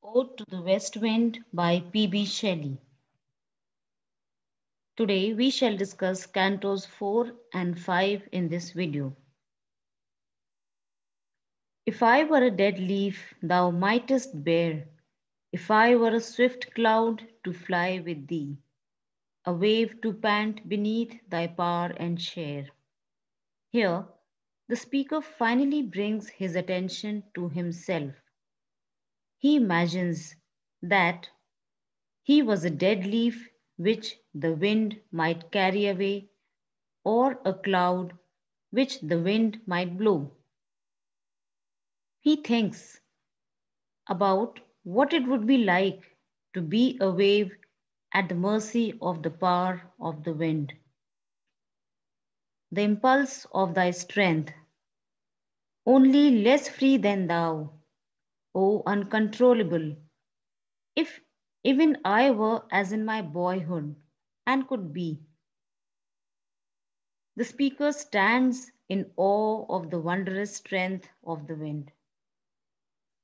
Ode to the West Wind by P.B. Shelley. Today we shall discuss cantos 4 and 5 in this video. If I were a dead leaf thou mightest bear, if I were a swift cloud to fly with thee, a wave to pant beneath thy power and share. Here, the speaker finally brings his attention to himself. He imagines that he was a dead leaf which the wind might carry away, or a cloud which the wind might blow. He thinks about what it would be like to be a wave at the mercy of the power of the wind. The impulse of thy strength, only less free than thou, O uncontrollable, if even I were as in my boyhood and could be. The speaker stands in awe of the wondrous strength of the wind.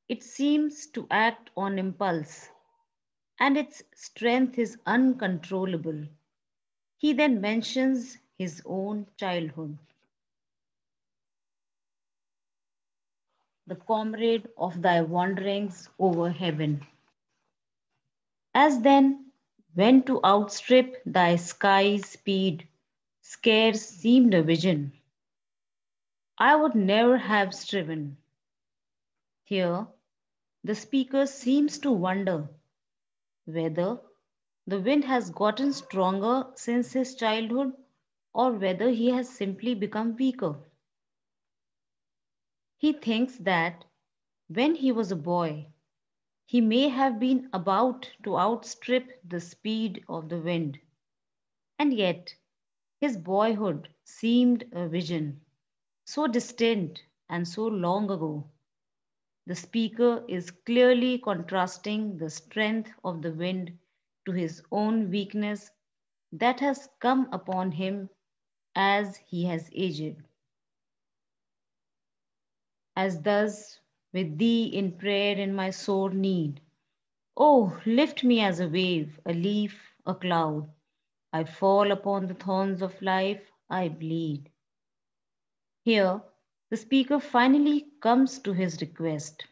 It seems to act on impulse, and its strength is uncontrollable. He then mentions his own childhood, the comrade of thy wanderings over heaven. As then, when to outstrip thy sky's speed scarce seemed a vision, I would never have striven. Here, the speaker seems to wonder whether the wind has gotten stronger since his childhood or whether he has simply become weaker. He thinks that when he was a boy, he may have been about to outstrip the speed of the wind, and yet his boyhood seemed a vision, so distant and so long ago. The speaker is clearly contrasting the strength of the wind to his own weakness that has come upon him as he has aged. As thus, with thee in prayer in my sore need, oh, lift me as a wave, a leaf, a cloud. I fall upon the thorns of life, I bleed. Here, the speaker finally comes to his request.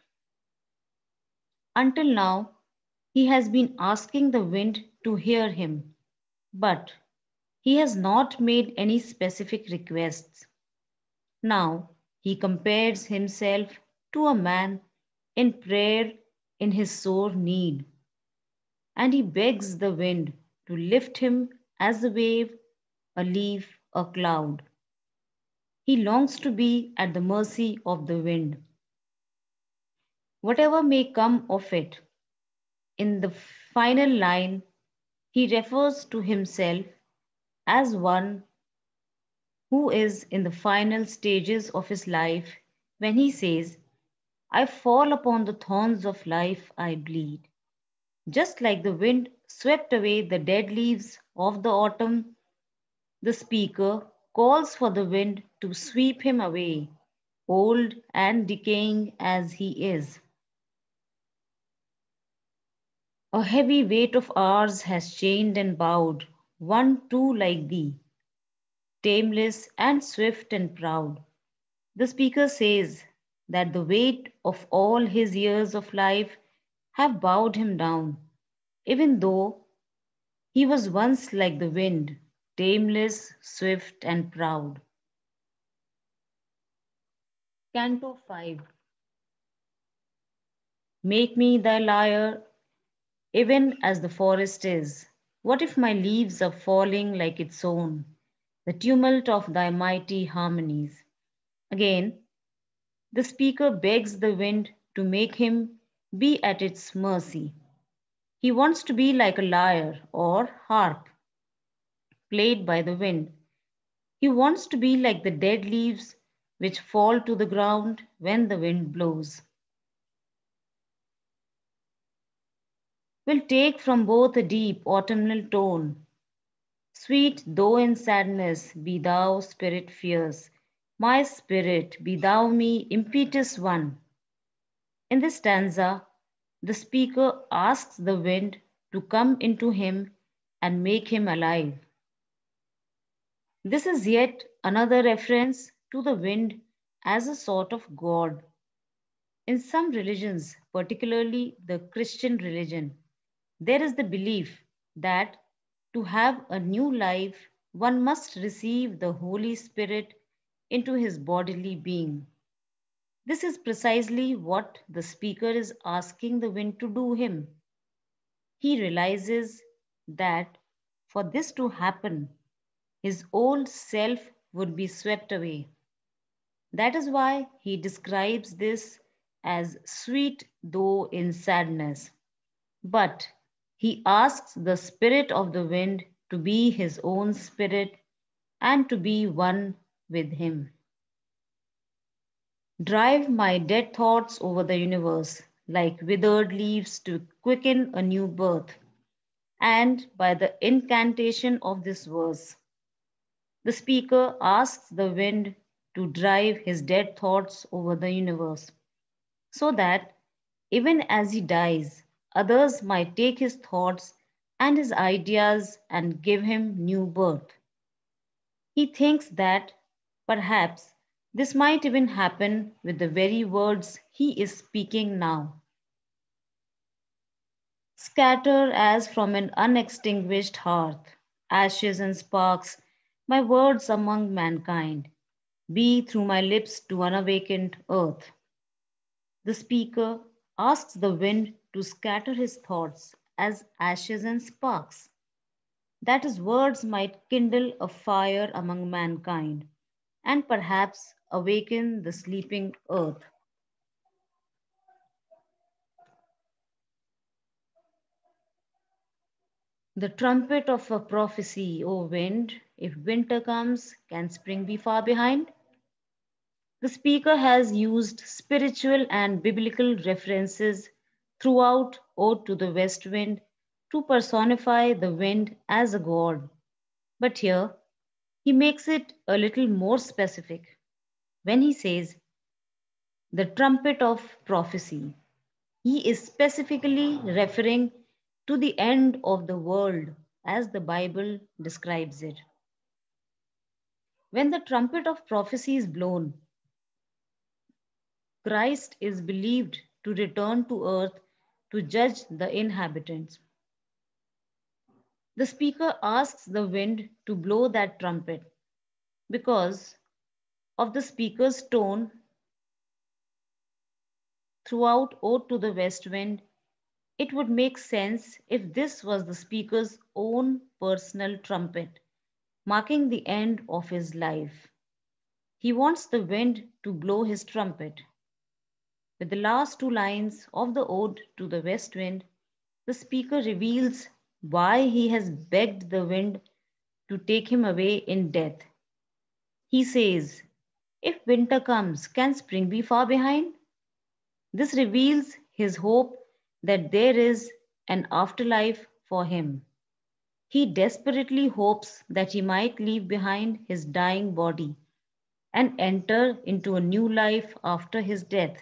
Until now, he has been asking the wind to hear him, but he has not made any specific requests. Now he compares himself to a man in prayer in his sore need, and he begs the wind to lift him as a wave, a leaf, a cloud. He longs to be at the mercy of the wind, whatever may come of it. In the final line, he refers to himself as one who is in the final stages of his life when he says, I fall upon the thorns of life, I bleed. Just like the wind swept away the dead leaves of the autumn, the speaker calls for the wind to sweep him away, old and decaying as he is. A heavy weight of ours has chained and bowed one too like thee, tameless and swift and proud. The speaker says that the weight of all his years of life have bowed him down, even though he was once like the wind, tameless, swift, and proud. Canto 5. Make me thy lyre, even as the forest is. What if my leaves are falling like its own, the tumult of thy mighty harmonies? Again, the speaker begs the wind to make him be at its mercy. He wants to be like a lyre or harp played by the wind. He wants to be like the dead leaves which fall to the ground when the wind blows. Will take from both a deep autumnal tone. Sweet though in sadness be thou spirit fierce, my spirit be thou me impetuous one. In this stanza, The speaker asks the wind to come into him and make him alive. This is yet another reference to the wind as a sort of god. In some religions, particularly the Christian religion, there is the belief that to have a new life, one must receive the Holy Spirit into his bodily being. This is precisely what the speaker is asking the wind to do him. He realizes that for this to happen, his old self would be swept away. That is why he describes this as sweet though in sadness. But he asks the spirit of the wind to be his own spirit and to be one with him. Drive my dead thoughts over the universe like withered leaves to quicken a new birth. And by the incantation of this verse, the speaker asks the wind to drive his dead thoughts over the universe, so that even as he dies, others might take his thoughts and his ideas and give him new birth. He thinks that perhaps this might even happen with the very words he is speaking now. Scatter as from an unextinguished hearth, ashes and sparks, my words among mankind, be through my lips to unawakened earth. The speaker asks the wind to scatter his thoughts as ashes and sparks, that his words might kindle a fire among mankind and perhaps awaken the sleeping earth. The trumpet of a prophecy, O wind, if winter comes, can spring be far behind? The speaker has used spiritual and biblical references throughout Ode to the West Wind to personify the wind as a god. But here he makes it a little more specific when he says the trumpet of prophecy. He is specifically referring to the end of the world as the Bible describes it. When the trumpet of prophecy is blown, Christ is believed to return to earth to judge the inhabitants. The speaker asks the wind to blow that trumpet because of the speaker's tone throughout Ode to the West Wind. It would make sense if this was the speaker's own personal trumpet, marking the end of his life. He wants the wind to blow his trumpet. With the last two lines of the Ode to the West Wind, the speaker reveals why he has begged the wind to take him away in death. He says, if winter comes, can spring be far behind? This reveals his hope that there is an afterlife for him. He desperately hopes that he might leave behind his dying body and enter into a new life after his death.